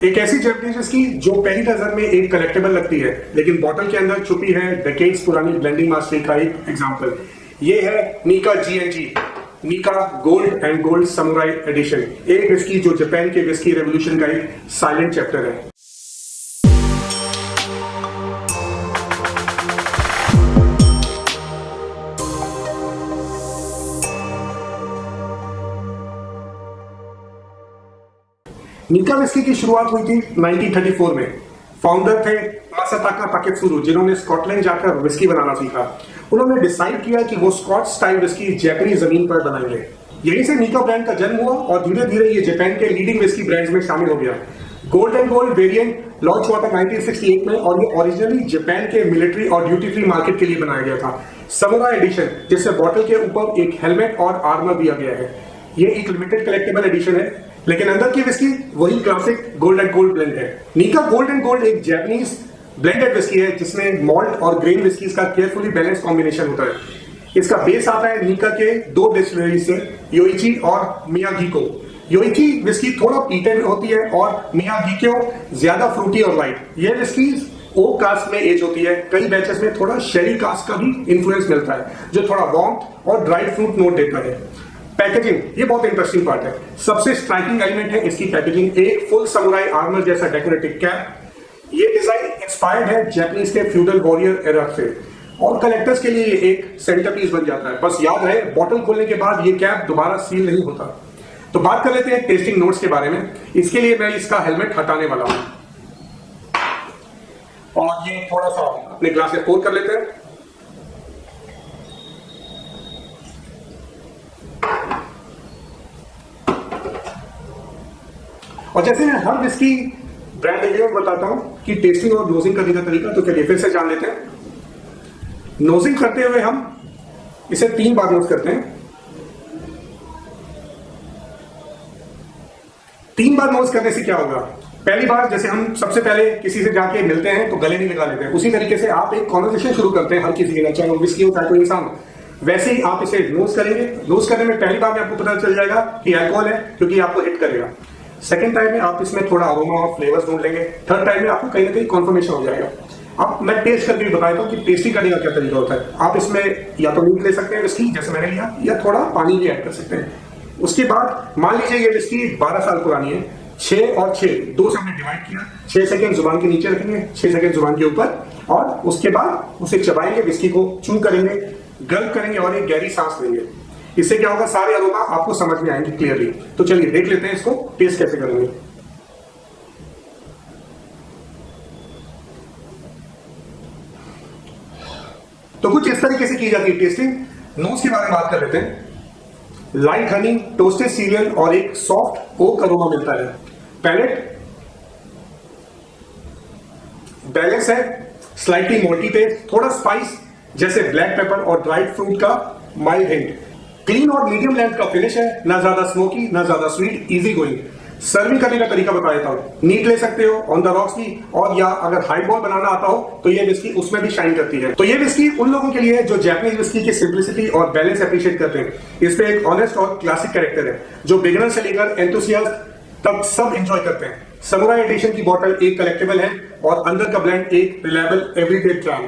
एक ऐसी Japanese whisky जो पहली नजर में एक कलेक्टेबल लगती है, लेकिन बॉटल के अंदर छुपी है डेकेड्स पुरानी ब्लेंडिंग मास्टरी का एक एग्जांपल। ये है Nikka GNG, Nikka gold and gold samurai edition. एक विस्की जो जापान के विस्की रेवोल्यूशन का एक साइलेंट चैप्टर है। नीका विस्की की शुरुआत हुई थी 1934 में। फाउंडर थे मासाताका ताकेत्सुरू, जिन्होंने स्कॉटलैंड जाकर विस्की बनाना सीखा। उन्होंने डिसाइड किया कि वो स्कॉच स्टाइल विस्की जापानी जमीन पर बनाएंगे। यहीं से नीका ब्रांड का जन्म हुआ और धीरे धीरे ये जापान के लीडिंग विस्की ब्रांड्स में शामिल हो गया। Gold and gold variant launch हुआ था 1968 में और ये ओरिजिनली जापान के मिलिट्री और ड्यूटी फ्री मार्केट के लिए बनाया गया था। समुराई एडिशन, जिससे बॉटल के ऊपर एक हेलमेट और आर्मर दिया गया है, ये एक लिमिटेड कलेक्टेबल एडिशन है, लेकिन अंदर की विस्की वही classic gold and gold blend है। नीका गोल्ड एंड गोल्ड एक जापानीज ब्लेंडेड विस्की है जिसमें मॉल्ट और ग्रेन विस्कीज का केयरफुली बैलेंस कॉम्बिनेशन होता है। इसका बेस आता है नीका के दो डिस्टिलरी से, योइची और मियागिको। योइची विस्की थोड़ा पीटेड होती है और मियागिको ज्यादा फ्रूटी और लाइट। ये विस्की ओक कास्ट में एज होती है। कई बैचेस में थोड़ा शेरी कास्ट का भी इन्फ्लुएंस मिलता है जो थोड़ा वार्मथ और ड्राइड फ्रूट नोट देता है। पैकेजिंग, ये बहुत इंटरेस्टिंग पार्ट है। सबसे स्ट्राइकिंग एलिमेंट है इसकी पैकेजिंग। एक फुल समुराई आर्मर जैसा डेकोरेटिव कैप। ये डिजाइन इंस्पायर्ड है जापानीज के फ्यूडल वॉरियर एरा से और कलेक्टर्स के लिए एक सेंटरपीस बन जाता है। बस याद रहे, बॉटल खोलने के बाद ये कैप दोबारा सील नहीं होता। तो बात कर लेते हैं टेस्टिंग नोट्स के बारे में। इसके लिए मैं इसका हेलमेट हटाने वाला हूं और ये थोड़ा सा अपने ग्लास में पोर कर लेते हैं। और जैसे मैं हर विस्की ब्रांड रिव्यू में बताता हूं कि टेस्टिंग और नोजिंग करने का तरीका, तो चलिए फिर से जान लेते हैं। नोजिंग करते हुए हम इसे 3 बार नोज करते हैं। 3 बार नोज करने से क्या होगा? पहली बार जैसे हम सबसे पहले किसी से जाके मिलते हैं तो गले नहीं लगा लेते हैं, उसी तरीके से आप एक कॉन्वर्सेशन शुरू करते हैं हर किसी के लिए, चाहे वो विस्की हो चाहे कोई इंसान हो। वैसे ही आप इसे नोज करेंगे। नोज करने में पहली बार में आपको पता चल जाएगा कि अल्कोहल है, क्योंकि आपको हिट करेगा। सेकंड टाइम में आप इसमें थोड़ा अरोमा और फ्लेवर्स ढूंढ लेंगे। थर्ड टाइम में आपको कहीं ना कहीं कॉन्फर्मेशन हो जाएगा। अब मैं टेस्ट करके भी बताता हूँ कि टेस्टिंग करने का क्या तरीका होता है। आप इसमें या तो मीट ले सकते हैं विस्की जैसे मैंने लिया, या थोड़ा पानी भी ऐड कर सकते हैं। उसके बाद मान लीजिए ये विस्की 12 साल पुरानी है। 6 और 6 2 से हमने डिवाइड किया। 6 सेकंड जुबान के नीचे रखेंगे, 6 सेकंड जुबान के ऊपर, और उसके बाद उसे चबाएंगे, विस्की को चू करेंगे, गल्प करेंगे और एक गहरी सांस लेंगे। इससे क्या होगा, सारे अरोमा आपको समझ में आएंगे क्लियरली। तो चलिए देख लेते हैं इसको टेस्ट कैसे करेंगे। तो कुछ इस तरीके से की जाती है टेस्टिंग। नोज के बारे में बात कर लेते हैं। लाइट हनी, टोस्टेड सीरियल और एक सॉफ्ट ओक अरोमा मिलता है। पैलेट बैलेंस है, स्लाइटली मोल्टी टेस्ट, थोड़ा स्पाइस जैसे ब्लैक पेपर और ड्राइड फ्रूट का माइल्ड हिंट। क्लीन और मीडियम लेंथ का फिनिश है, ना ज्यादा स्मोकी ना ज्यादा स्वीट, इजी गोइंग। सर्विंग करने का तरीका बता देता हूं। नीट ले सकते हो ऑन द रॉक्स की, और या अगर हाई बॉल बनाना आता हो तो ये विस्की उसमें भी शाइन करती है। तो ये विस्की उन लोगों के लिए है जो जापानीज विस्की की सिंप्लिसिटी और बैलेंस अप्रिशिएट करते हैं। इस पे एक ऑनेस्ट और क्लासिक कैरेक्टर है जो बिगिनर से लेकर एंथुसियास्ट तक सब एंजॉय करते हैं। समुराई एडिशन की बॉटल एक कलेक्टेबल है और अंदर का ब्लेंड एक रिलायबल एवरीडे ड्राम।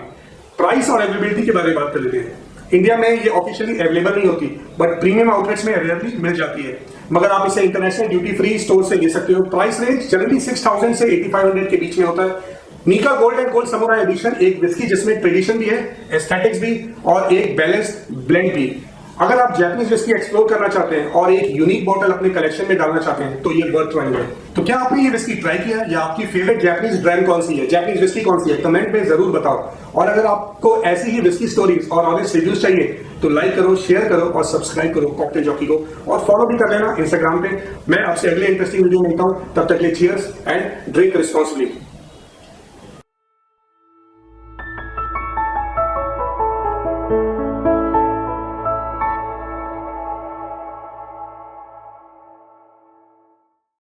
प्राइस और अवेलेबिलिटी के बारे में बात कर लेते हैं। इंडिया में ये ऑफिशियली अवेलेबल नहीं होती, बट प्रीमियम आउटलेट्स में अवेलेबल मिल जाती है। मगर आप इसे इंटरनेशनल ड्यूटी फ्री स्टोर से ले सकते हो। प्राइस रेंज जनरली 6000 से 8500 के बीच में होता है। Nikka gold and gold samurai edition एक विस्की जिसमें ट्रेडिशन भी है, एस्थेटिक्स भी और एक बैलेंस्ड ब्लेंड भी। अगर आप जापानीज विस्की एक्सप्लोर करना चाहते हैं और एक यूनिक बॉटल अपने कलेक्शन में डालना चाहते हैं तो ये वर्थ ट्राइंग है। तो क्या आपने ये विस्की ट्राई किया, या आपकी फेवरेट जापानीज ब्रांड कौन सी है, जापानीज विस्की कौन सी है, कमेंट में जरूर बताओ। और अगर आपको ऐसी ही विस्की स्टोरीज और ऑनेस्ट रिव्यूज चाहिए तो लाइक करो, शेयर करो और सब्सक्राइब करो कॉकटेल जॉकी को, और फॉलो भी कर लेना इंस्टाग्राम पे। मैं आपसे अगले इंटरेस्टिंग वीडियो में मिलता हूं, तब तक के लिए चीयर्स एंड ड्रिंक रिस्पॉन्सिबली।